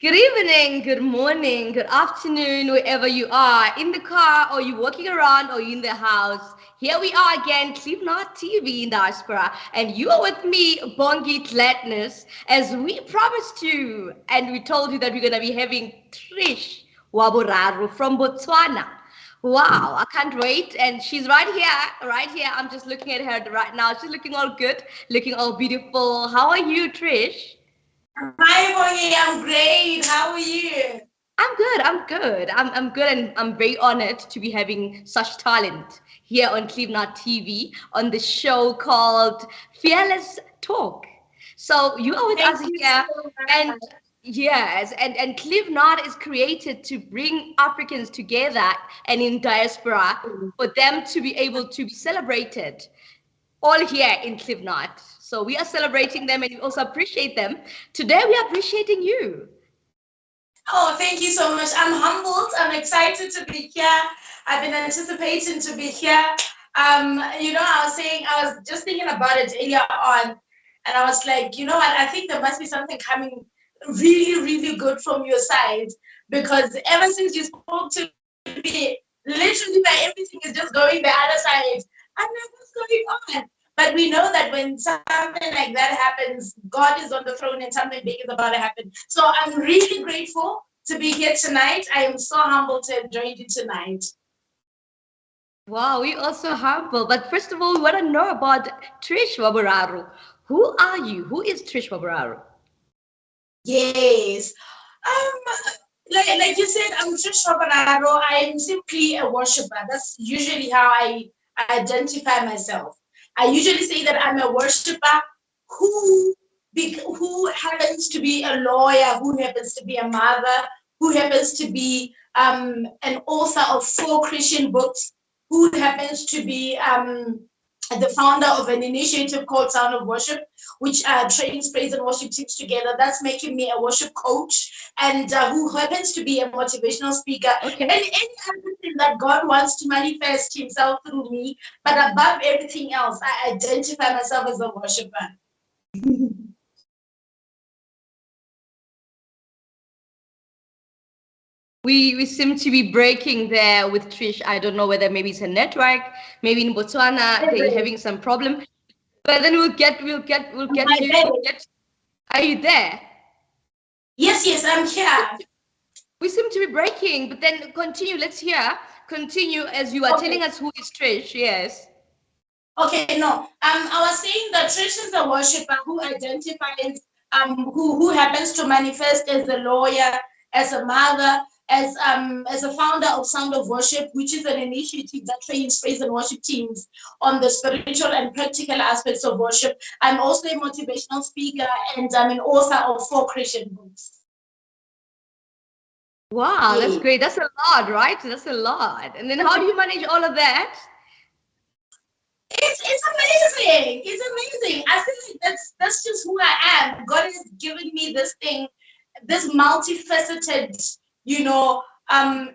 Good evening, good morning, good afternoon, wherever you are, in the car or you walking around or you in the house. Here we are again, Clip Not TV in diaspora, and you are with me, Bongi Gladness, as we promised you, and we told you that we're gonna be having Trish Boraro from Botswana. Wow, I can't wait. And she's right here, right here. I'm just looking at her right now. She's looking all good, looking all beautiful. How are you, Trish? Hi, Bongi. I'm great. How are you? I'm good. I'm good. I'm good, and I'm very honored to be having such talent here on Cleveland TV on the show called Fearless Talk. So you are with Thank us you here, so and much. yes, and Cleveland is created to bring Africans together and in diaspora for them to be able to be celebrated all here in Cleveland. So we are celebrating them and we also appreciate them. Today we are appreciating you. Oh, thank you so much. I'm humbled. I'm excited to be here. I've been anticipating to be here. I was just thinking about it earlier on, and I was like, you know what? I think there must be something coming really, really good from your side because ever since you spoke to me, literally, my everything is just going the other side. I'm like, what's going on? But we know that when something like that happens, God is on the throne and something big is about to happen. So I'm really grateful to be here tonight. I am so humbled to have joined you tonight. Wow, we also humble. But first of all, we want to know about Trish Boraro. Who are you? Who is Trish Boraro? Yes. Like you said, I'm Trish Boraro. I am simply a worshiper. That's usually how I identify myself. I usually say that I'm a worshiper who who happens to be a lawyer, who happens to be a mother, who happens to be an author of 4 Christian books, who happens to be the founder of an initiative called Sound of Worship, which trains praise and worship teams together. That's making me a worship coach, and who happens to be a motivational speaker, and Okay. any other thing that God wants to manifest Himself through me. But above everything else, I identify myself as a worshiper. We seem to be breaking there with Trish. I don't know whether maybe it's a network, maybe in Botswana they're having some problem. But then we'll Am get I you there? get are you there? Yes, yes, I'm here. We seem to be breaking, but then continue. Let's hear. Continue as you are telling Okay. us who is Trish. Yes. Okay, no. I was saying that Trish is a worshiper who identifies, who happens to manifest as a lawyer, as a mother, as a founder of Sound of Worship, which is an initiative that trains praise and worship teams on the spiritual and practical aspects of worship. I'm also a motivational speaker, and I'm an author of 4 Christian books. Wow, that's Yeah. great. That's a lot, right? That's a lot. And then how do you manage all of that? It's amazing. It's amazing. I feel like that's just who I am. God has given me this thing, this multifaceted,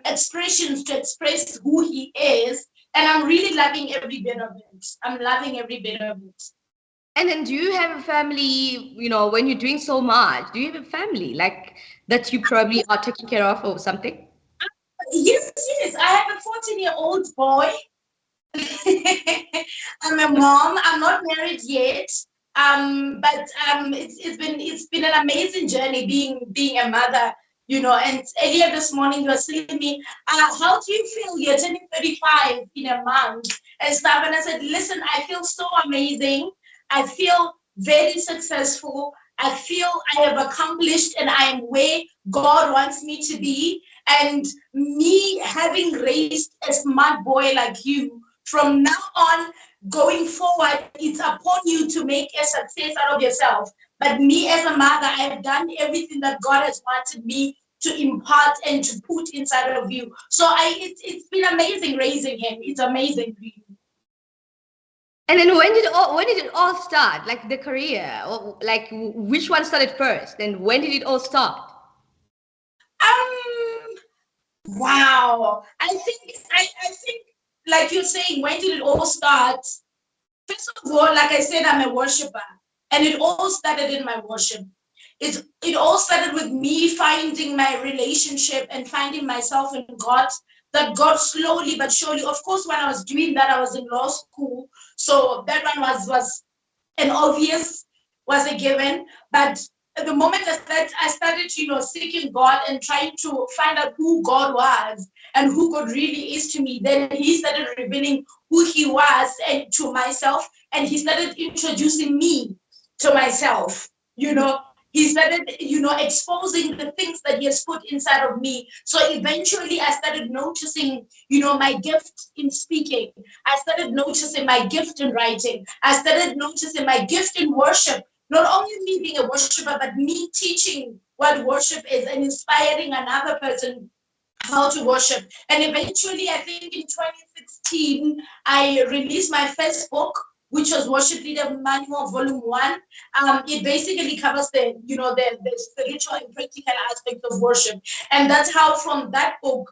expressions to express who He is, and I'm really loving every bit of it. I'm loving every bit of it. And then do you have a family, when you're doing so much, do you have a family like that you probably are taking care of or something? Yes, yes. I have a 14-year-old boy. I'm a mom. I'm not married yet. But it's been an amazing journey being a mother. And earlier this morning he was telling me, how do you feel? You're turning 35 in a month and stuff. And I said, listen, I feel so amazing. I feel very successful. I feel I have accomplished and I am where God wants me to be. And me having raised a smart boy like you, from now on, going forward, it's upon you to make a success out of yourself. But me as a mother, I have done everything that God has wanted me to impart and to put inside of you. So it's been amazing raising him. It's amazing. And then when did it all start? Like the career, or like which one started first, and when did it all start? Um, wow. I think like you're saying, when did it all start? First of all, like I said, I'm a worshiper, and it all started in my worship. It's it all started with me finding my relationship and finding myself in God. That God slowly but surely, of course, when I was doing that, I was in law school, so that one was an obvious, was a given. But at the moment I started, seeking God and trying to find out who God was and who God really is to me. Then He started revealing who He was and to myself, and He started introducing me to myself. He started, exposing the things that He has put inside of me. So eventually, I started noticing, my gift in speaking. I started noticing my gift in writing. I started noticing my gift in worship. Not only me being a worshiper, but me teaching what worship is and inspiring another person how to worship. And eventually, I think in 2016, I released my first book, which was Worship Leader Manual Volume 1. It basically covers the spiritual and practical aspect of worship. And that's how from that book,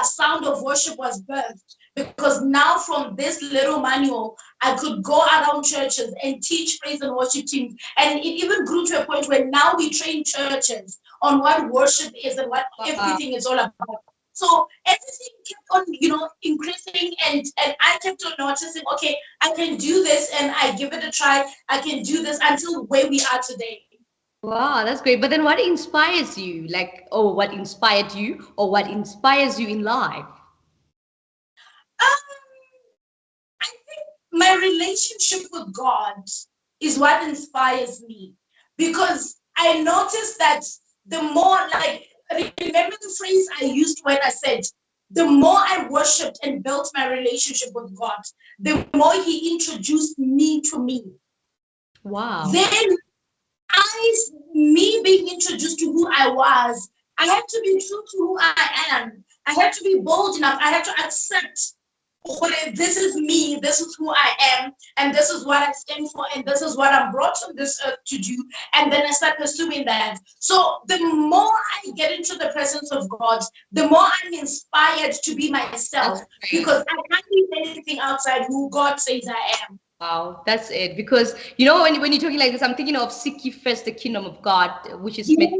Sound of Worship was birthed. Because now from this little manual, I could go around churches and teach praise and worship teams. And it even grew to a point where now we train churches on what worship is and what Wow. everything is all about. So everything kept on, increasing, and I kept on noticing, okay, I can do this, and I give it a try. I can do this until where we are today. Wow, that's great. But then what inspires you? Like, oh, what inspired you or what inspires you in life? Um, I think my relationship with God is what inspires me, because I noticed that the more, like, remember the phrase I used when I said, the more I worshiped and built my relationship with God, the more He introduced me to me. Wow. Then me being introduced to who I was, I had to be true to who I am. I had to be bold enough. I had to accept, okay, this is me, this is who I am, and this is what I stand for, and this is what I'm brought on this earth to do. And then I start pursuing that. So the more I get into the presence of God, the more I'm inspired to be That's myself, great. because I can't be anything outside who God says I am. Wow, that's it. Because when you're talking like this, I'm thinking of seek ye first the kingdom of God, which is Matthew.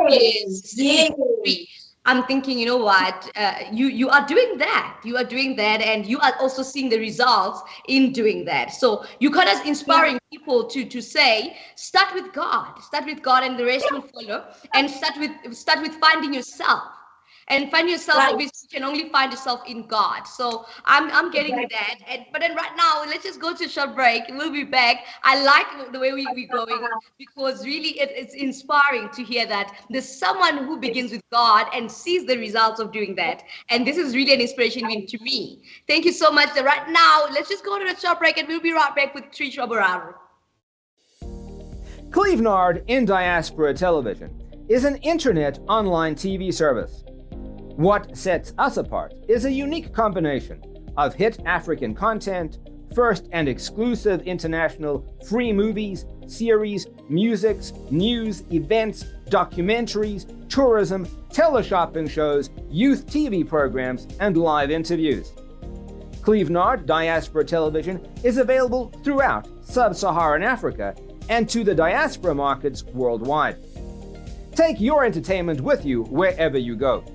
Yes, Yes, yes, 6:63. I'm thinking, you know what? You are doing that. You are doing that, and you are also seeing the results in doing that. So you kind of yeah, inspiring people to say, start with God, and the rest will follow. And start with finding yourself. And find yourself, right, obviously you can only find yourself in God. So I'm getting exactly. that. But then right now, let's just go to a short break. We'll be back. I like the way we're going, because really it's inspiring to hear that there's someone who begins with God and sees the results of doing that. And this is really an inspiration even to me. Thank you so much. So right now, let's just go to the short break, and we'll be right back with Trish Boraro. Clevenard in Diaspora Television is an internet online TV service. What sets us apart is a unique combination of hit African content, first and exclusive international free movies, series, musics, news, events, documentaries, tourism, teleshopping shows, youth TV programs, and live interviews. Clevenard Diaspora Television is available throughout sub-Saharan Africa and to the diaspora markets worldwide. Take your entertainment with you wherever you go.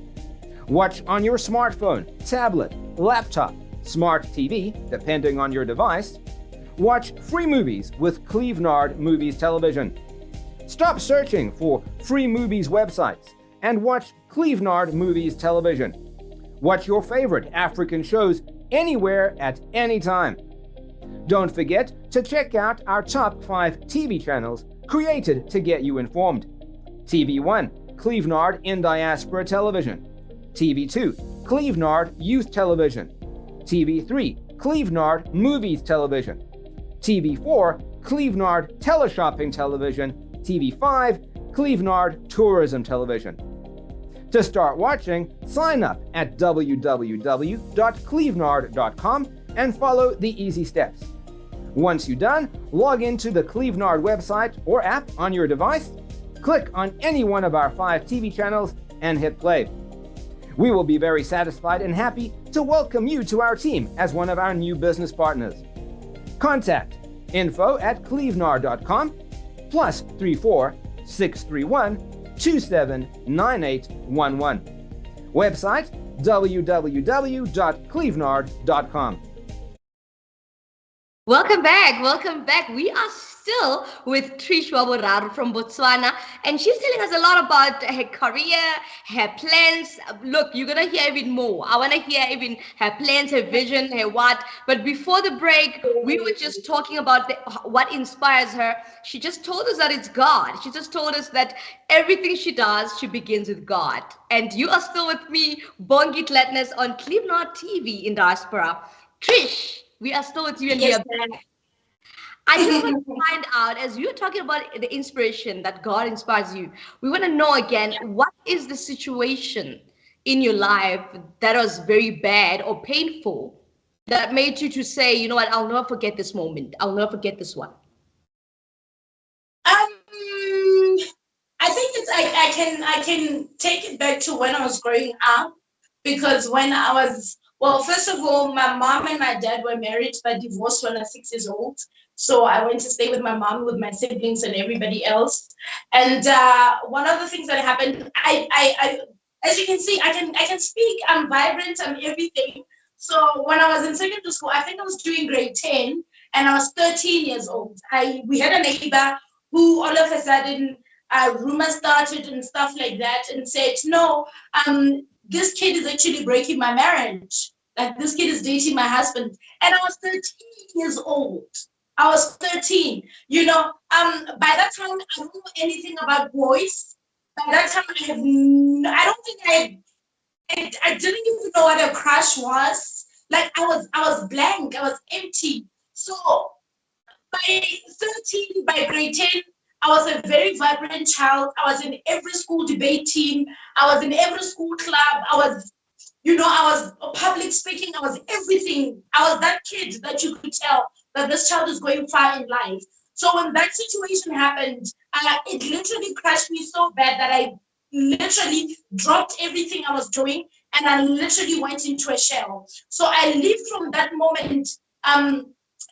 Watch on your smartphone, tablet, laptop, smart TV, depending on your device. Watch free movies with Clevenard Movies Television. Stop searching for free movies websites and watch Clevenard Movies Television. Watch your favorite African shows anywhere at any time. Don't forget to check out our top 5 TV channels created to get you informed. TV1, Clevenard in Diaspora Television. TV2, Clevenard Youth Television. TV3, Clevenard Movies Television. TV4, Clevenard Teleshopping Television. TV5, Clevenard Tourism Television. To start watching, sign up at www.clevenard.com and follow the easy steps. Once you're done, log into the Clevenard website or app on your device, click on any one of our 5 TV channels, and hit play. We will be very satisfied and happy to welcome you to our team as one of our new business partners. Contact info@clevenard.com +34 631-279811. Website www.clevenard.com. Welcome back. Welcome back. We are still with Trish Boraro from Botswana, and she's telling us a lot about her career, her plans. Look, you're gonna hear even more. I wanna hear even her plans, her vision, her what. But before the break, we were just talking about what inspires her. She just told us that it's God. She just told us that everything she does, she begins with God. And you are still with me, Bongi Gladness, on Clip Not TV in diaspora. Trish, we are still with you and we Yes, are. I just want to find out, as you're talking about the inspiration that God inspires you, we want to know again, what is the situation in your life that was very bad or painful that made you to say, you know what, I'll never forget this moment. I'll never forget this one. I think it's I can take it back to when I was growing up, because when I was, well, first of all, my mom and my dad were married but divorced when I was 6 years old. So I went to stay with my mom, with my siblings and everybody else. And one of the things that happened, I as you can see, I can speak, I'm vibrant, I'm everything. So when I was in secondary school, I think I was doing grade 10 and I was 13 years old. I We had a neighbor who all of a sudden rumors started and stuff like that, and said, no, this kid is actually breaking my marriage. Like, this kid is dating my husband. And I was 13 years old. I was 13. By that time, I don't know anything about boys. By that time, I don't think I didn't even know what a crush was. Like, I was blank. I was empty. So by 13, by grade 10, I was a very vibrant child. I was in every school debate team. I was in every school club. I was public speaking. I was everything. I was that kid that you could tell that this child is going far in life. So when that situation happened, it literally crushed me so bad that I literally dropped everything I was doing and I literally went into a shell. So I lived from that moment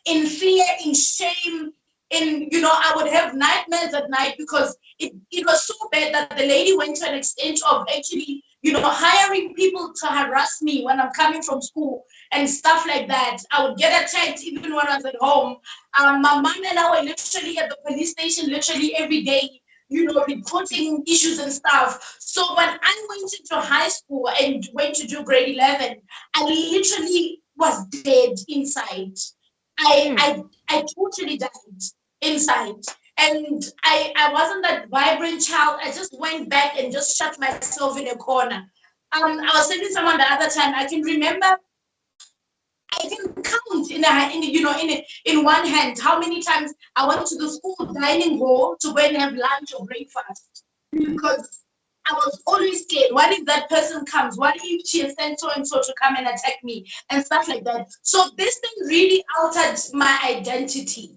in fear, in shame, I would have nightmares at night because it was so bad that the lady went to an extent of actually, hiring people to harass me when I'm coming from school and stuff like that. I would get attacked even when I was at home. My mom and I were literally at the police station literally every day, reporting issues and stuff. So when I went into high school and went to do grade 11, I literally was dead inside. I Mm. I I totally died inside. And I wasn't that vibrant child. I just went back and just shut myself in a corner. I was telling someone the other time, I can remember, I can count in one hand how many times I went to the school dining hall to go and have lunch or breakfast, because I was always scared. What if that person comes? What if she has sent so and so to come and attack me and stuff like that? So this thing really altered my identity.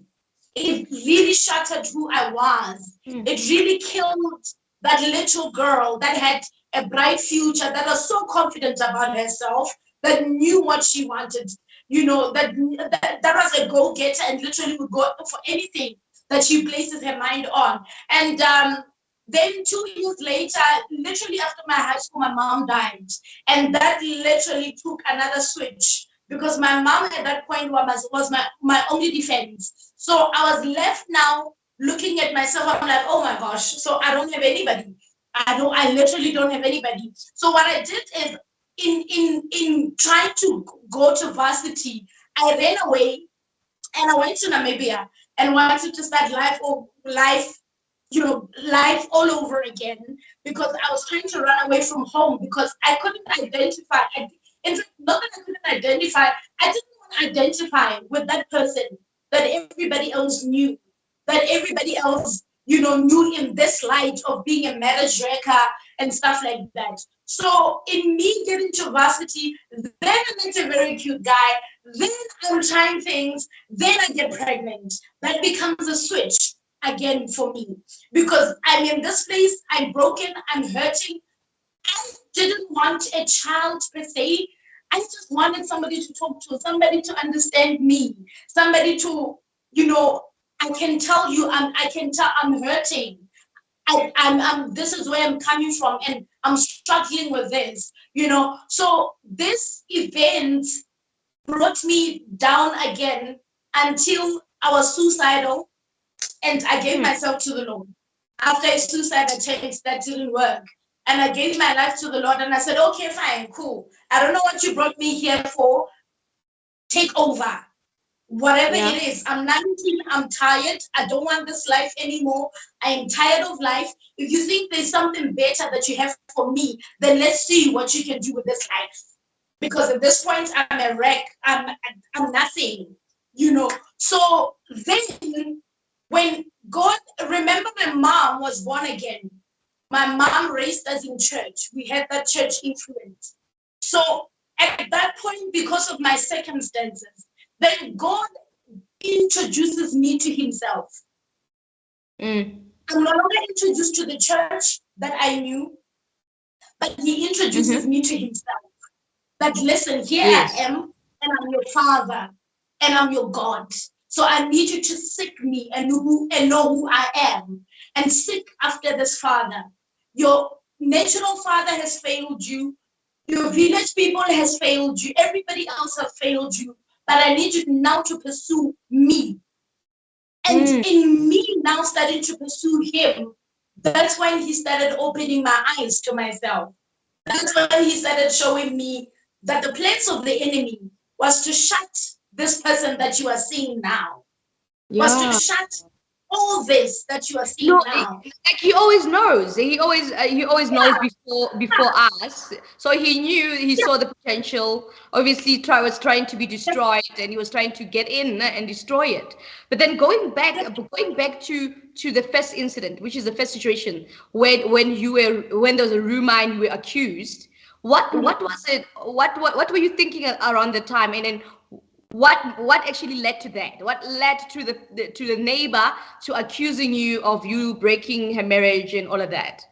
It really shattered who I was. Mm. It really killed that little girl that had a bright future, that was so confident about herself, that knew what she wanted, that was a go-getter and literally would go for anything that she places her mind on. And then 2 years later, literally after my high school, my mom died. And that literally took another switch, because my mom at that point was my only defense. So I was left now looking at myself. I'm like, oh my gosh, so I don't have anybody. I literally don't have anybody. So what I did is, in trying to go to varsity, I ran away and I went to Namibia and wanted to start life all over again, because I was trying to run away from home because I couldn't identify. In fact, not that I couldn't identify, I didn't want to identify with that person that everybody else knew, that everybody else, knew in this light of being a marriage wrecker and stuff like that. So in me getting to varsity, then I met a very cute guy, then I'm trying things, then I get pregnant. That becomes a switch again for me, because I'm in this place, I'm broken, I'm hurting. I didn't want a child per se. I just wanted somebody to talk to, somebody to understand me, somebody to, you know, I can tell I'm hurting. this is where I'm coming from, and I'm struggling with this, So this event brought me down again until I was suicidal, and I gave Mm. myself to the Lord. After a suicide attempt that didn't work, and I gave my life to the Lord, and I said, okay, fine, cool. I don't know what you brought me here for. Take over. Whatever Yeah. it is, I'm 19, I'm tired. I don't want this life anymore. I am tired of life. If you think there's something better that you have for me, then let's see what you can do with this life. Because at this point, I'm a wreck. I'm nothing, So then, when God, remember, my mom was born again. My mom raised us in church. We had that church influence. So at that point, because of my circumstances, then God introduces me to himself. Mm. I'm no longer introduced to the church that I knew, but he introduces Mm-hmm. me to himself. That listen, here I Yes. am, and I'm your father, and I'm your God. So I need you to seek me and know who I am, and seek after this father. Your natural father has failed you. Your village people has failed you. Everybody else have failed you. But I need you now to pursue me. And Mm. in me now starting to pursue him, that's when he started opening my eyes to myself. That's when he started showing me that the plans of the enemy was to shut this person that you are seeing now, was to Yeah. shut all this that you are No, seeing now. like he always knows. He always knows before us. So he knew. He Yeah, saw the potential. Obviously, was trying to be destroyed, and he was trying to get in and destroy it. But then going back to the first incident, which is the first situation when there was a rumor and you were accused. What was it? What were you thinking around the time? And then what actually led to that? What led to the neighbor to accusing you of you breaking her marriage and all of that?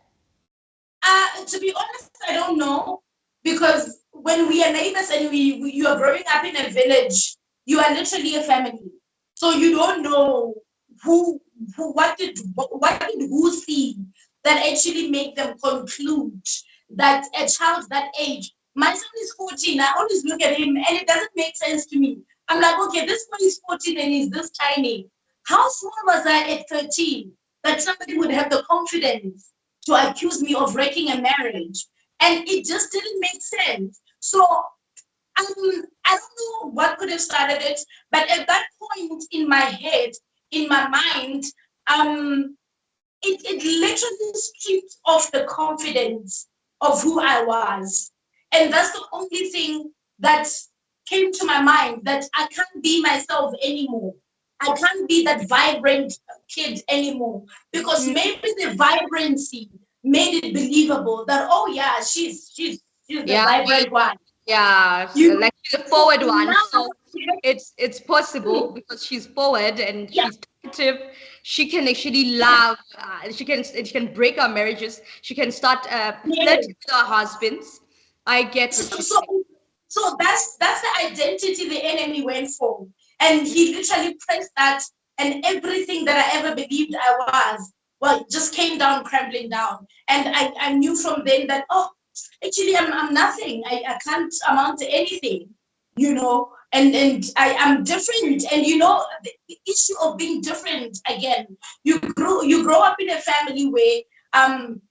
To be honest, I don't know, because when we are neighbors and you are growing up in a village, you are literally a family. So you don't know who, what did who see that actually make them conclude that a child that age. My son is 14. I always look at him and it doesn't make sense to me. I'm like, okay, this boy is 14 and he's this tiny. How small was I at 13 that somebody would have the confidence to accuse me of breaking a marriage? And it just didn't make sense. So I don't know what could have started it, but at that point in my head, in my mind, um, it literally stripped off the confidence of who I was. And that's the only thing that came to my mind, that I can't be myself anymore. I can't be that vibrant kid anymore, because Mm, maybe the vibrancy made it believable that, oh yeah, she's the yeah, vibrant one. yeah, You like she's a so forward one, now so it's possible because she's forward and yeah, she's talkative. She can actually love. She can break our marriages. She can start yeah. flirting with our husbands. I get what So, you're so, saying. so that's the identity the enemy went for, and he literally pressed that, and everything that I ever believed I was, well, just came down, crumbling down, and I knew from then that, oh, actually I'm nothing. I can't amount to anything, and I am different, and the issue of being different again. You grow up in a family where um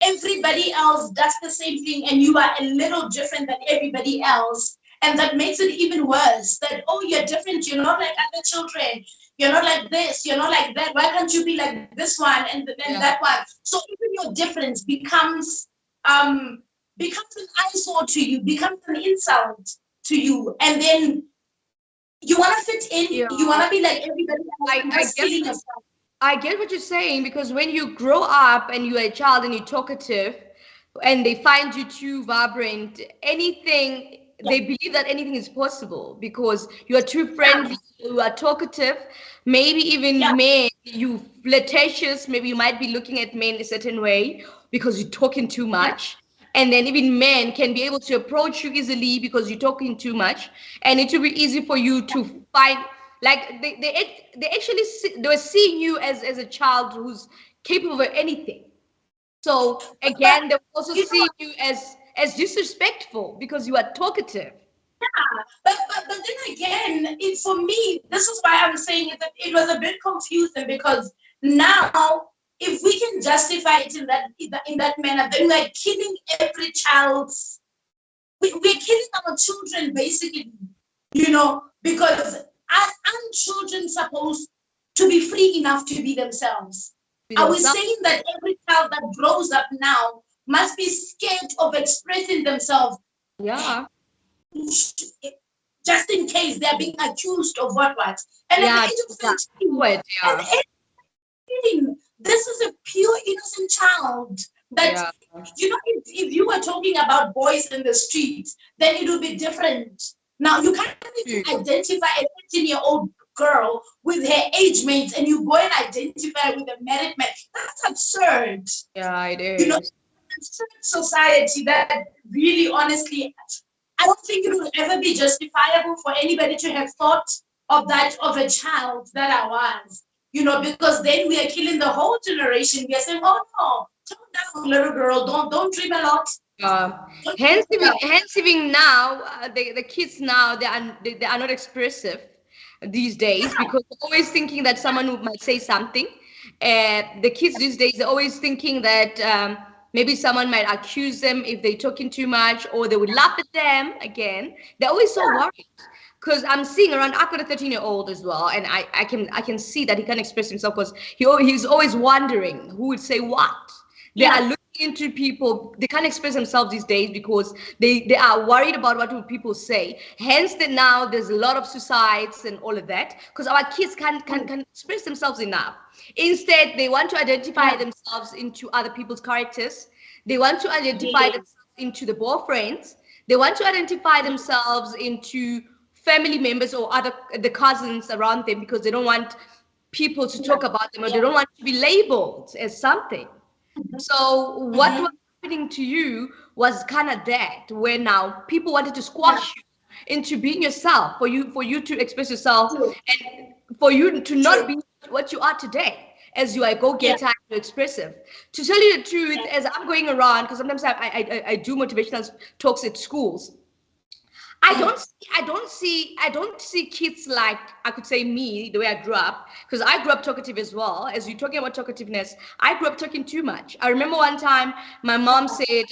everybody else does the same thing and you are a little different than everybody else, and that makes it even worse, that, oh, you're different, you're not like other children, you're not like this, you're not like that, why can't you be like this one and that Yeah. one? So even your difference becomes an eyesore to you, becomes an insult to you, and then you want to fit in, Yeah, you want to be like everybody else, I, and I just get killing yourself. I get what you're saying because when you grow up and you're a child and you're talkative and they find you too vibrant, anything, Yeah, they believe that anything is possible because you are too yeah, friendly, you are talkative, maybe yeah, even men, you flirtatious, maybe you might be looking at men a certain way because you're talking too yeah, much. And then even men can be able to approach you easily because you're talking too much. And it will be easy for you to find like they actually they were seeing you as a child who's capable of anything. So But again, they will also you know, see you as disrespectful because you are talkative. but then again, for me, this is why I'm saying it, that it was a bit confusing because now, if we can justify it in that manner, then we're killing every child's. We're killing our children basically, because aren't children supposed to be free enough to be themselves? Be Are we themselves. saying that every child that grows up now must be scared of expressing themselves Yeah. just in case they're being accused of what? And at the Yeah. age of Yeah. 13, Poet. at Yeah. the age of 13, this is a pure innocent child that, Yeah. if you were talking about boys in the streets, then it would be different. Now, you can't True. even identify a 13-year-old girl with her age mates and you go and identify with a married man. That's absurd. Yeah, it You know, is. absurd society that really, honestly, I don't think it will ever be justifiable for anybody to have thought of that of a child that I was. Because then we are killing the whole generation. We are saying, "Oh no, tone down, little girl. Don't dream a lot. Uh, Don't dream hence, a even, lot." hence, even now, the kids now they are not expressive these days because they're always thinking that someone who might say something. The kids these days they're always thinking that maybe someone might accuse them if they're talking too much, or they would laugh at them again. They're always so worried. Because I'm seeing around, I've got a 13-year-old as well, and I can see that he can't express himself because he's always wondering who would say what. They Yeah, are looking into people. They can't express themselves these days because they are worried about what will people say. Hence, that now there's a lot of suicides and all of that because our kids can express themselves enough. Instead, they want to identify yeah, themselves into other people's characters. They want to identify yes, themselves into the boyfriends. They want to identify themselves into family members or other the cousins around them because they don't want people to yeah, talk about them or they yeah. don't want to be labeled as something. So what was Mm-hmm. happening to you was kind of that, where now people wanted to Yeah, squash you into being yourself, for you to express yourself, true, and for you to not true. be what you are today, as you are a Yeah, go-getter and expressive. To tell you the truth, yeah, as I'm going around, because sometimes I do motivational talks at schools. I don't see kids like I could say me the way I grew up because I grew up talkative as well. As you're talking about talkativeness, I grew up talking too much. I remember one time my mom said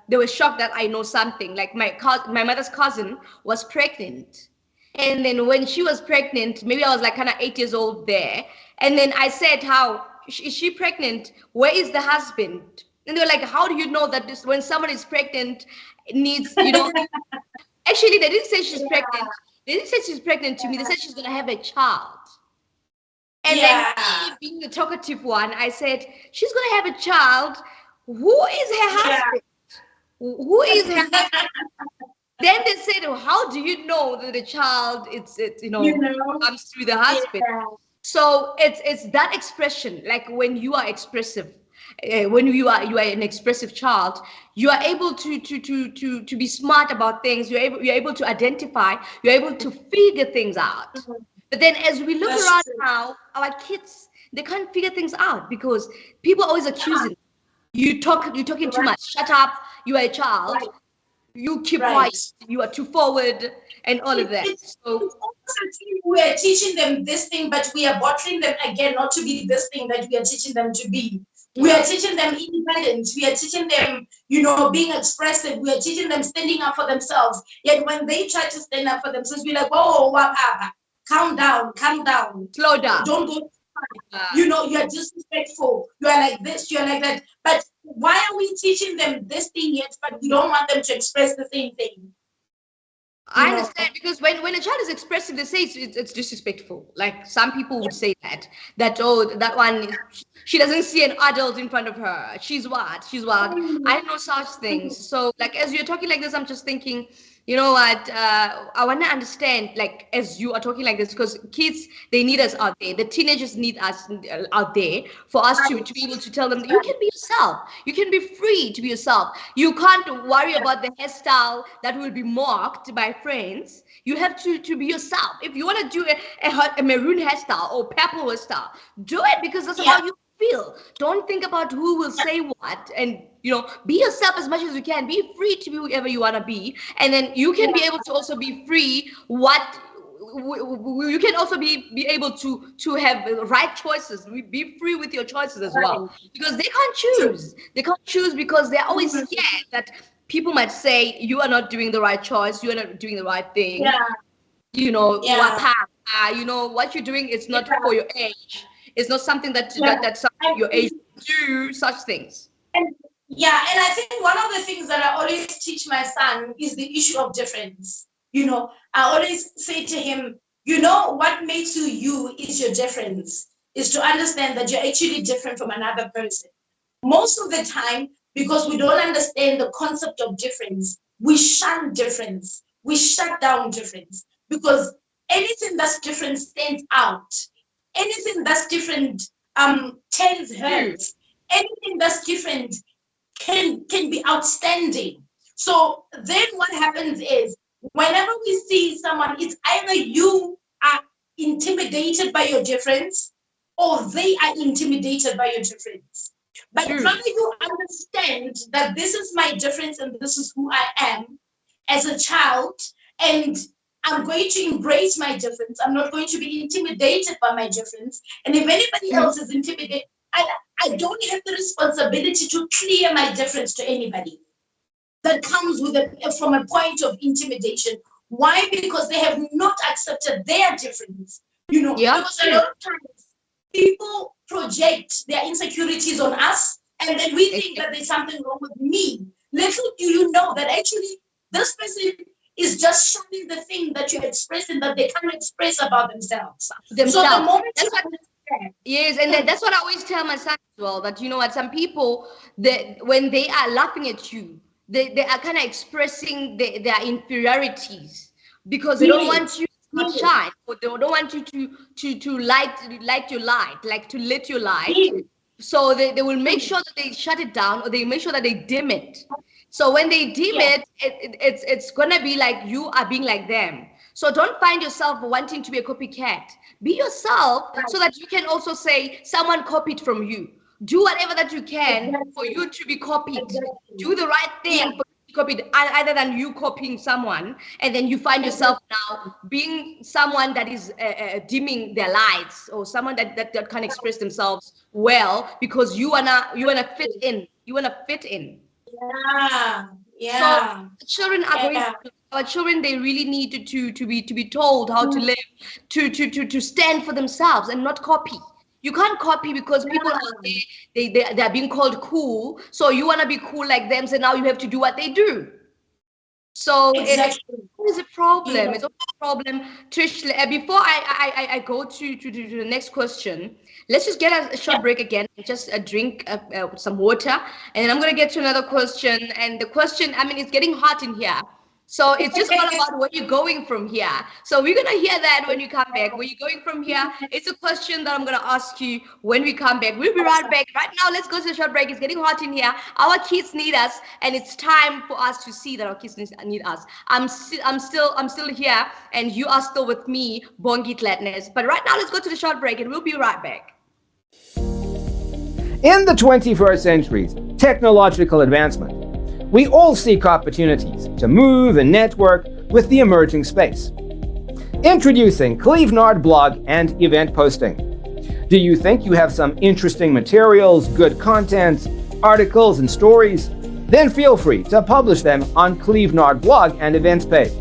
they were shocked that I know something. Like my mother's cousin was pregnant, and then when she was pregnant, maybe I was like kind of 8 years old there, and then I said, "How is she pregnant? Where is the husband?" And they were like, "How do you know that this when someone is pregnant?" Needs. Actually, they didn't say she's pregnant. They didn't say she's pregnant to me. They said she's gonna have a child. And then yeah, me, being the talkative one, I said, she's gonna have a child. Who is her yeah. husband? Who is her husband? Then they said, oh, how do you know that the child it's You know, comes through the husband? yeah, So it's that expression, like when you are expressive, when you are an expressive child, you are able to be smart about things. You're able to identify. You're able to figure things out. But then as we look that's around true. now, our kids they can't figure things out because people are always accusing. You're talking too Right, much. Shut up. You are a child. right, You keep quiet. right. You are too forward, and all of that. It's So almost as if we are teaching them this thing, but we are bottling them again not to be this thing that we are teaching them to be. We are yeah. teaching them independence. We are teaching them, being expressive. We are teaching them standing up for themselves. Yet when they try to stand up for themselves, we're like, whoa, whoa, calm down, calm down. Slow down. Don't go. Uh, You are disrespectful. You are like this. You are like that. But why are we teaching them this thing yet? But we don't want them to express the same thing. I You know. understand because when a child is expressive, they say it's disrespectful. Like some people would say that oh that one she doesn't see an adult in front of her. She's what? I know such things. So like as you're talking like this, I'm just thinking, you know what? I want to understand like as you are talking like this because kids they need us out there. The teenagers need us out there for us to be able to tell them that you can be yourself. You can be free to be yourself. You can't worry about the hairstyle that will be mocked by friends. You have to be yourself. If you want to do a maroon hairstyle or purple hairstyle, do it because that's Yeah. how you feel. Don't think about who will say what, and be yourself as much as you can. Be free to be whoever you want to be, and then you can be able to also be free. You can also be able to have right choices. Be free with your choices as well, because they can't choose because they're always scared that people might say you are not doing the right choice, you are not doing the right thing. Yeah. Wapa, what you're doing is not for your age. It's not something that's something your age do such things. And and I think one of the things that I always teach my son is the issue of difference. I always say to him, what makes you you is your difference, is to understand that you're actually different from another person. Most of the time, because we don't understand the concept of difference, we shun difference, we shut down difference, because anything that's different stands out. Anything that's different tends hurts. Anything that's different can be outstanding. So then what happens is, whenever we see someone, it's either you are intimidated by your difference or they are intimidated by your difference. But rather you understand that this is my difference and this is who I am as a child, and I'm going to embrace my difference. I'm not going to be intimidated by my difference. And if anybody else is intimidated, I don't have the responsibility to clear my difference to anybody. That comes from a point of intimidation. Why? Because they have not accepted their difference. Because a lot of times people project their insecurities on us, and then we think that there's something wrong with me. Little do you know that actually this person is just showing the thing that you're expressing that they can't express about themselves. So the moment you understand. Yes, and that's what I always tell my son as well, that what some people, that when they are laughing at you, they are kind of expressing their inferiorities, because they don't want you to shine, or they don't want you to light your light, like to lit your light. So they will make sure that they shut it down, or they make sure that they dim it. So when they dim it's gonna be like you are being like them. So don't find yourself wanting to be a copycat. Be yourself, so that you can also say someone copied from you. Do whatever that you can for you to be copied. Do the right thing for you to be copied, other than you copying someone, and then you find yourself now being someone that is dimming their lights, or someone that can't express themselves well, because you wanna fit in. You wanna fit in. So children are going. Our children, they really need to be told how to live, to stand for themselves and not copy. You can't copy, because people out there, they're being called cool. So you want to be cool like them, so now you have to do what they do. So it's always a problem. It's always a problem. Trish, before I go to the next question, let's just get a short break again, just drink some water, and then I'm going to get to another question. And the question, it's getting hot in here. So it's just all about where you're going from here. So we're going to hear that when you come back. Where you're going from here, it's a question that I'm going to ask you when we come back. We'll be right back. Right now, let's go to the short break. It's getting hot in here. Our kids need us, and it's time for us to see that our kids need us. I'm still here, and you are still with me, Bongi Gladness. But right now, let's go to the short break, and we'll be right back. In the 21st century's technological advancement, we all seek opportunities to move and network with the emerging space. Introducing Clevenard blog and event posting. Do you think you have some interesting materials, good content, articles, and stories? Then feel free to publish them on Clevenard blog and events page,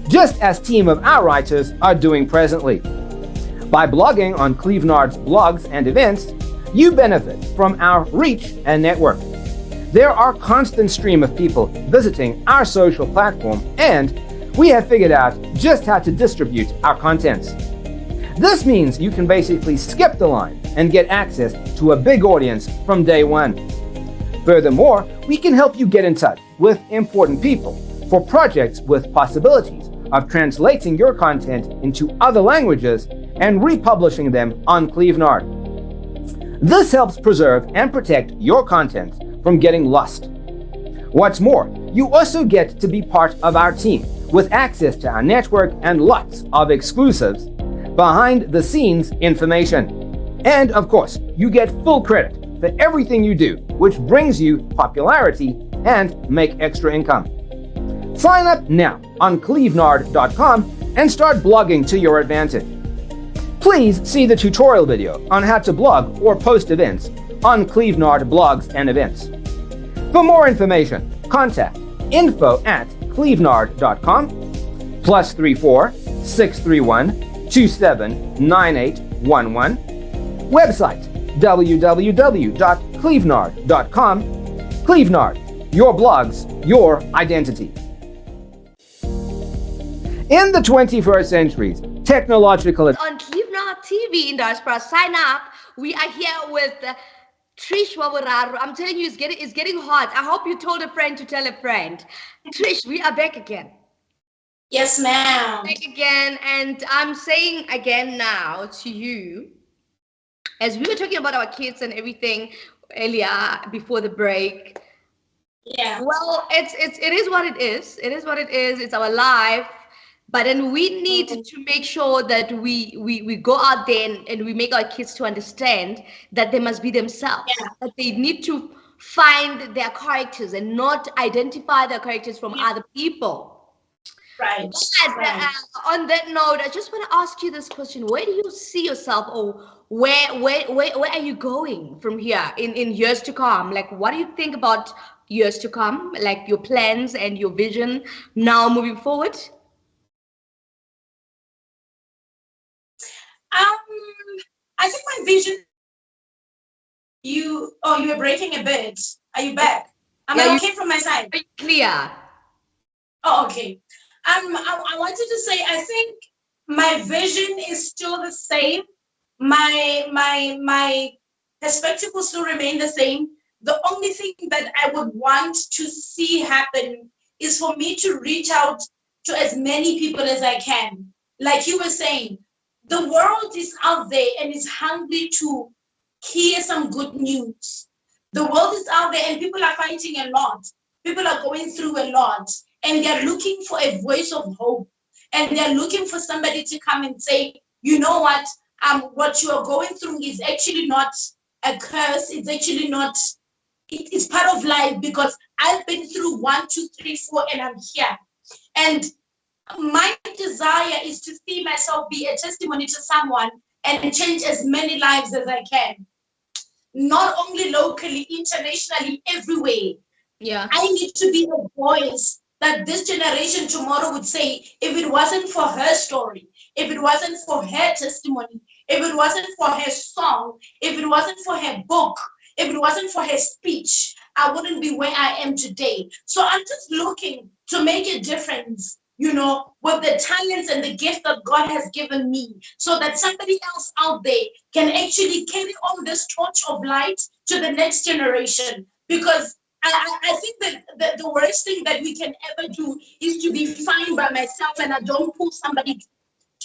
just as team of our writers are doing presently. By blogging on Clevenard's blogs and events, you benefit from our reach and network. There are constant stream of people visiting our social platform, and we have figured out just how to distribute our contents. This means you can basically skip the line and get access to a big audience from day one. Furthermore, we can help you get in touch with important people for projects with possibilities of translating your content into other languages and republishing them on Clevenard. This helps preserve and protect your content from getting lost. What's more, you also get to be part of our team with access to our network and lots of exclusives, behind the scenes information. And of course, you get full credit for everything you do, which brings you popularity and make extra income. Sign up now on clevenard.com and start blogging to your advantage. Please see the tutorial video on how to blog or post events on Clevenard Blogs and Events. For more information, contact info@clevenard.com +34 631 279811. Website www.clevenard.com. Clevenard, your blogs, your identity. In the 21st century's technological On Leave Not TV in diaspora. Sign up. We are here with Trish Boraro. I'm telling you, it's getting hot. I hope you told a friend to tell a friend. Trish, we are back again. Yes, ma'am. Back again, and I'm saying again now to you, as we were talking about our kids and everything earlier before the break. Yeah. Well, it is what it is. It is what it is. It's our life. But then we need to make sure that we go out there and we make our kids to understand that they must be themselves. Yeah. That they need to find their characters and not identify their characters from other people. Right. But Right. on that note, I just want to ask you this question: where do you see yourself, or where are you going from here in years to come? Like, what do you think about years to come? Like your plans and your vision now moving forward? I think my vision. You were breaking a bit. Are you back? Am Yeah, I you okay from my side? very clear. Oh, okay. I wanted to say I think my vision is still the same. My perspective will still remain the same. The only thing that I would want to see happen is for me to reach out to as many people as I can. Like you were saying, the world is out there and is hungry to hear some good news. The world is out there and people are fighting a lot. People are going through a lot and they're looking for a voice of hope. And they're looking for somebody to come and say, you know what you are going through is actually not a curse. It's actually not, it's part of life because I've been through one, two, three, four, and I'm here. And my desire is to see myself be a testimony to someone and change as many lives as I can, not only locally, internationally, everywhere. Yeah. I need to be a voice that this generation tomorrow would say, if it wasn't for her story, if it wasn't for her testimony, if it wasn't for her song, if it wasn't for her book, if it wasn't for her speech, I wouldn't be where I am today. So I'm just looking to make a difference, with the talents and the gift that God has given me, so that somebody else out there can actually carry on this torch of light to the next generation. Because I think that the worst thing that we can ever do is to be fine by myself and I don't pull somebody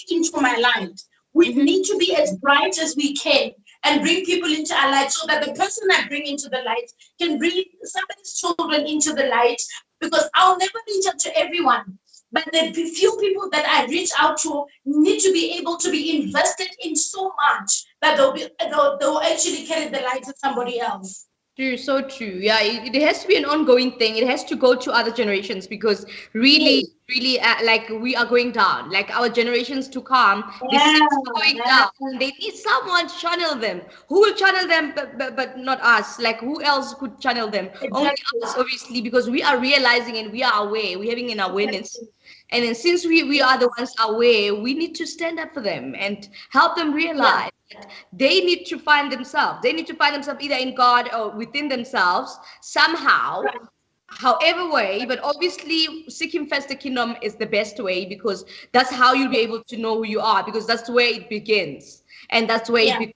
into my light. We need to be as bright as we can and bring people into our light so that the person I bring into the light can bring somebody's children into the light, because I'll never reach out to everyone. But the few people that I reach out to need to be able to be invested in so much that they'll actually carry the light to somebody else. True, so true. Yeah, it has to be an ongoing thing. It has to go to other generations because really, Yes. really, like we are going down. Like our generations to come, they seem Yeah, to be going down. They need someone to channel them. Who will channel them? But not us. Like who else could channel them? Only exactly. us, obviously, because we are realizing and we are aware. We're having an awareness. Exactly. And then since we are the ones aware, we need to stand up for them and help them Yeah. realize that they need to find themselves. They need to find themselves either in God or within themselves somehow, Right. however way. But obviously, seeking first the kingdom is the best way because that's how you'll be able to know who you are because that's where it begins and that's where it Yeah. began.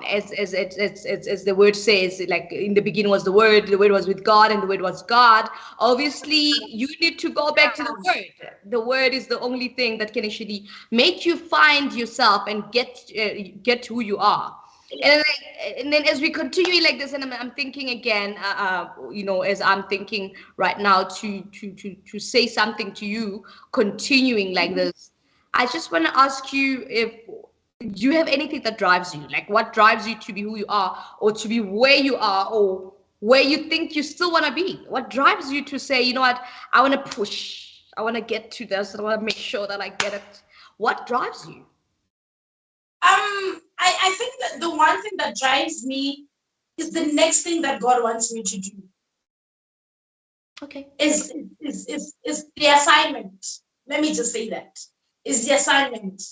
As the word says, like in the beginning was the word was with God, and the word was God. Obviously, you need to go back to the word. The word is the only thing that can actually make you find yourself and get who you are. And then as we continue like this, and I'm thinking again, as I'm thinking right now to say something to you, continuing like this, I just want to ask you if Do you have anything that drives you? Like what drives you to be who you are or to be where you are or where you think you still want to be? What drives you to say, you know what, I want to push, I want to get to this, I want to make sure that I get it? What drives you? I think that the one thing that drives me is the next thing that God wants me to do Okay. is the assignment. Let me just say that is the assignment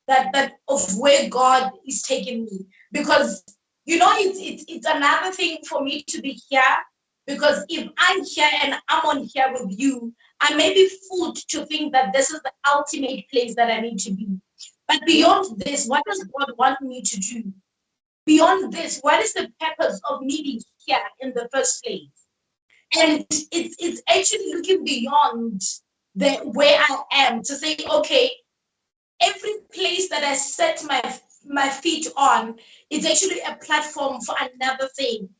that of where God is taking me. Because it's another thing for me to be here. Because if I'm here and I'm on here with you, I may be fooled to think that this is the ultimate place that I need to be. But Yeah. beyond this, what does God want me to do? Beyond this, what is the purpose of me being here in the first place? And it's actually looking beyond the where I am to say, okay, every place that I set my feet on is actually a platform for another thing.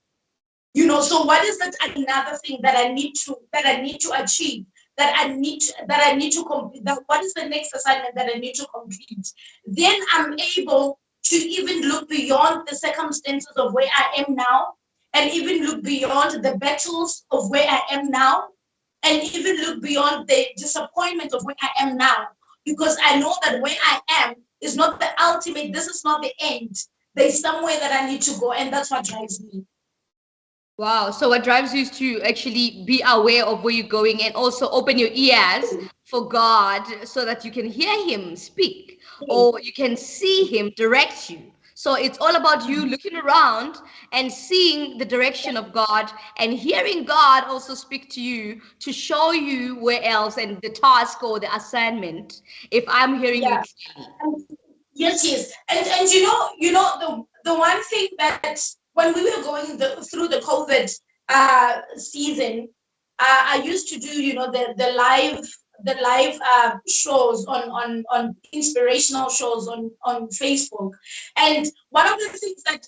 So what is that another thing that I need to achieve, that I need to complete, that what is the next assignment that I need to complete? Then I'm able to even look beyond the circumstances of where I am now, and even look beyond the battles of where I am now, and even look beyond the disappointment of where I am now, because I know that where I am is not the ultimate, this is not the end. There's somewhere that I need to go, and that's what drives me. Wow. So what drives you is to actually be aware of where you're going and also open your ears for God so that you can hear him speak or you can see him direct you. So it's all about you looking around and seeing the direction of God and hearing God also speak to you to show you where else and the task or the assignment, if I'm hearing you Yeah. clearly. Yes, yes. And the one thing that when we were going through the COVID season, I used to do, the live shows on inspirational shows on Facebook. And one of the things that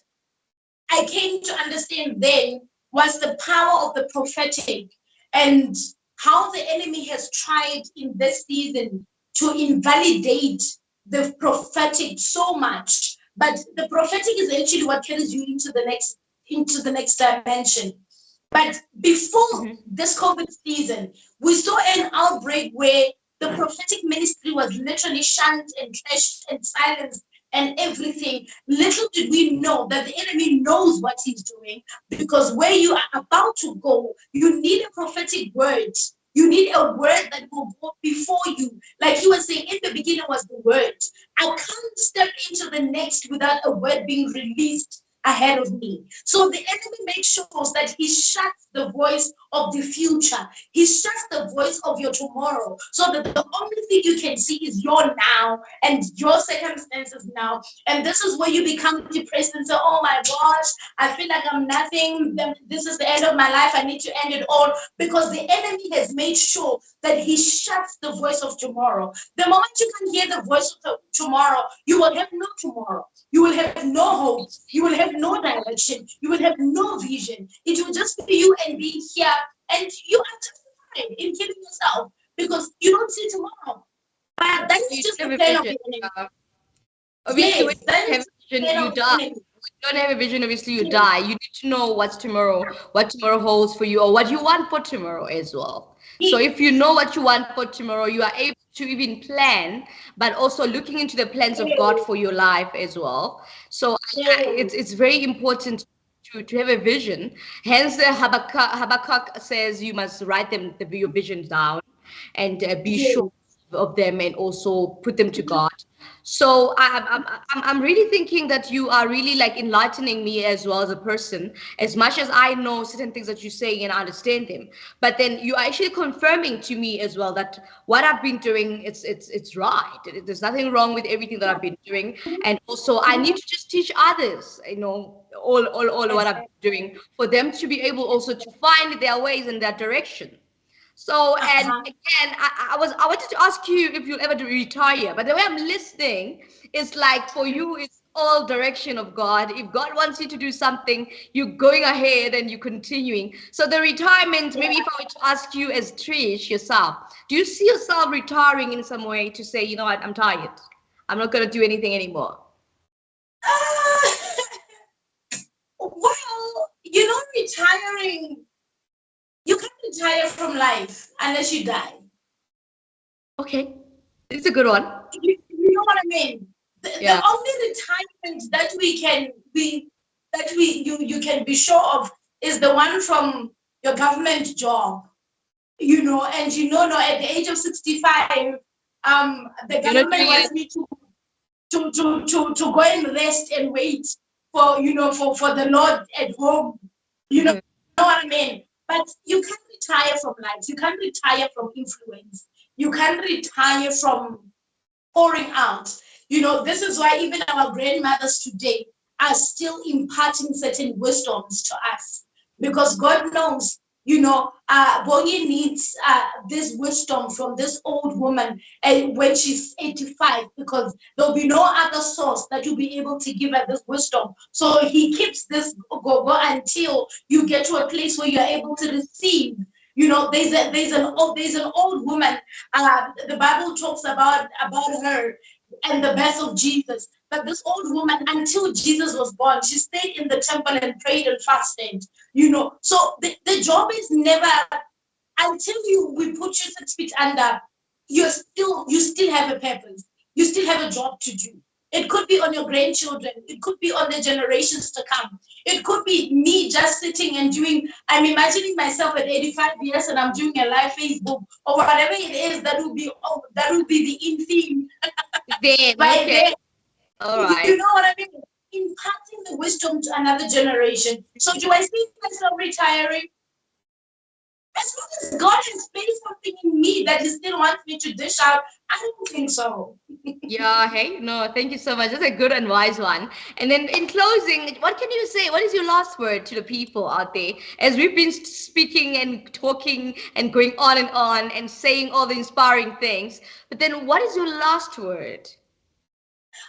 I came to understand then was the power of the prophetic, and how the enemy has tried in this season to invalidate the prophetic so much. But the prophetic is actually what carries you into the next dimension. But before Mhm. this COVID season, we saw an outbreak where the prophetic ministry was literally shunned and trashed and silenced and everything. Little did we know that the enemy knows what he's doing, because where you are about to go, you need a prophetic word. You need a word that will go before you. Like he was saying, in the beginning was the word. I can't step into the next without a word being released ahead of me. So the enemy makes sure that he shuts the voice of the future. He shuts the voice of your tomorrow, so that the only thing you can see is your now and your circumstances now. And this is where you become depressed and say, oh my gosh, I feel like I'm nothing. This is the end of my life. I need to end it all. Because the enemy has made sure that he shuts the voice of tomorrow. The moment you can hear the voice of tomorrow, you will have no tomorrow. You will have no hope. You will have no direction. You will have no vision. It will just be you and being here. And you are justified in killing yourself because you don't see tomorrow. But that You is just don't the have a plan of vision. the enemy. Uh, Obviously, when Yes, that you have is a the vision, plan you of the die. enemy. Don't have a vision, obviously you die. You need to know what's tomorrow, what tomorrow holds for you, or what you want for tomorrow as well. So He, if you know what you want for tomorrow, you are able to even plan, but also looking into the plans of God yes, for your life as well. So yes, it's very important to have a vision. Hence, the Habakkuk says you must write your visions down and be sure yes. of them and also put them to God. So I'm really thinking that you are really like enlightening me as well as a person. As much as I know certain things that you're saying and I understand them, but then you are actually confirming to me as well that what I've been doing, it's right. There's nothing wrong with everything that I've been doing, and also I need to just teach others. All what I've Exactly. been doing for them to be able also to find their ways and their direction. So, and Uh-huh. again, I wanted to ask you if you'll ever retire, but the way I'm listening is like for you, it's all direction of God. If God wants you to do something, you're going ahead and you're continuing. So the retirement, maybe if I were to ask you as Trish yourself, do you see yourself retiring in some way to say, you know what, I'm tired. I'm not going to do anything anymore. retiring, you can't retire from life unless you die. Okay. It's a good one. You know what I mean? The Yeah. only retirement that we can be that we you can be sure of is the one from your government job. And no, at the age of 65, the You're not government doing wants it. me to go and rest and wait for the Lord at home. You know what I mean? But you can't retire from life. You can't retire from influence. You can't retire from pouring out. This is why even our grandmothers today are still imparting certain wisdoms to us because God knows, Bongi needs this wisdom from this old woman and when she's 85 because there'll be no other source that will be able to give her this wisdom. So he keeps this go until you get to a place where you're able to receive. There's an old woman. The Bible talks about her and the birth of Jesus. But this old woman, until Jesus was born, she stayed in the temple and prayed and fasted. So the job is never until we put you 6 feet under. You still have a purpose. You still have a job to do. It could be on your grandchildren. It could be on the generations to come. It could be me just sitting and doing. I'm imagining myself at 85 years and I'm doing a live Facebook or whatever it is that will be the in theme Then, by okay. then. All You right. know what I mean? Imparting the wisdom to another generation. So do I see myself retiring? As long as God has placed something in me that He still wants me to dish out, I don't think so. Yeah, hey, no, thank you so much. That's a good and wise one. And then in closing, what can you say? What is your last word to the people out there? As we've been speaking and talking and going on and saying all the inspiring things, but then what is your last word?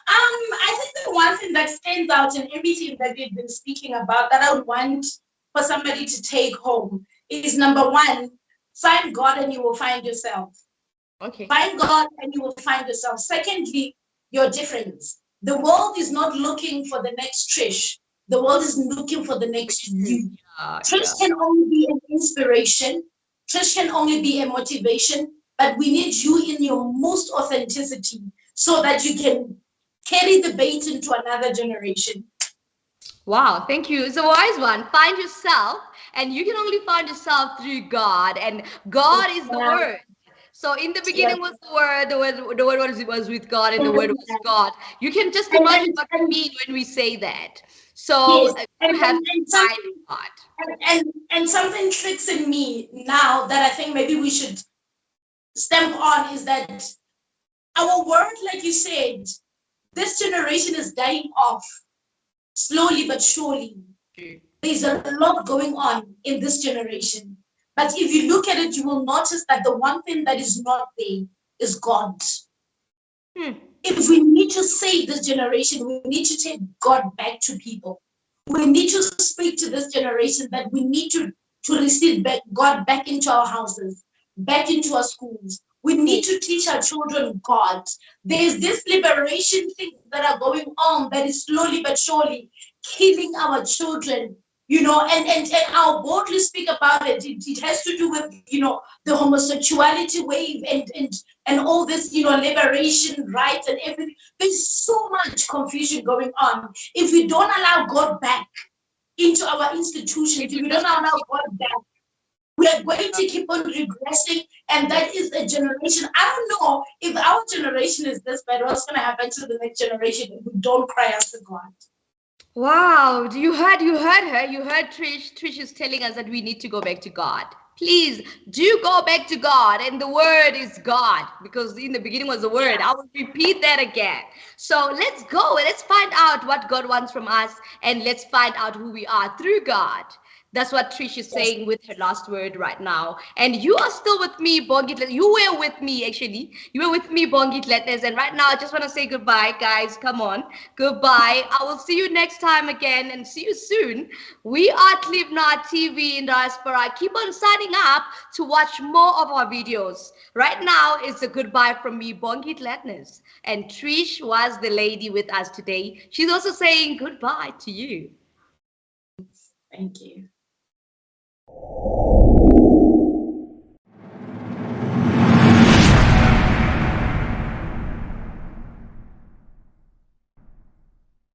I think the one thing that stands out in everything that we've been speaking about that I would want for somebody to take home is number one, find God and you will find yourself. Okay. Find God and you will find yourself. Secondly, your difference. The world is not looking for the next Trish. The world is looking for the next you. Yeah, Trish yeah. can only be an inspiration. Trish can only be a motivation, but we need you in your most authenticity so that you can carry the bait into another generation. Wow, thank you. It's a wise one. Find yourself, and you can only find yourself through God, and God is the Yeah, Word. So in the yes. beginning was the word was with God, and the Word was God. You can just And, imagine and, what we and mean when we say that. So yes, you and, have and, to and find something God. and something clicks in me now that I think maybe we should stamp on is that our word, like you said, this generation is dying off slowly but surely. True. There's a lot going on in this generation. But if you look at it, you will notice that the one thing that is not there is God. Hmm. If we need to save this generation, we need to take God back to people. We need to speak to this generation that we need to receive back God back into our houses, back into our schools. We need Cool. to teach our children God. There's this liberation thing that are going on that is slowly but surely killing our children. And I'll boldly speak about it. It has to do with, the homosexuality wave and all this, liberation rights and everything. There's so much confusion going on. If we don't allow God back into our institutions, It if will we don't just allow continue. God back, we are going to keep on regressing, and that is a generation. I don't know if our generation is this bad. What's going to happen to the next generation if we don't cry out to God? Wow, you heard her. You heard Trish. Trish is telling us that we need to go back to God. Please do go back to God. And the word is God. Because in the beginning was the word. I will repeat that again. So let's go. Let's find out what God wants from us. And let's find out who we are through God. That's what Trish is Yes. saying with her last word right now. And you are still with me, Bongi. You were with me, actually. You were with me, Bongi Gladness. And right now, I just want to say goodbye, guys. Come on. Goodbye. I will see you next time again and see you soon. We are Clipnot TV in Diaspora. Keep on signing up to watch more of our videos. Right now, it's a goodbye from me, Bongi Gladness. And Trish was the lady with us today. She's also saying goodbye to you. Thank you.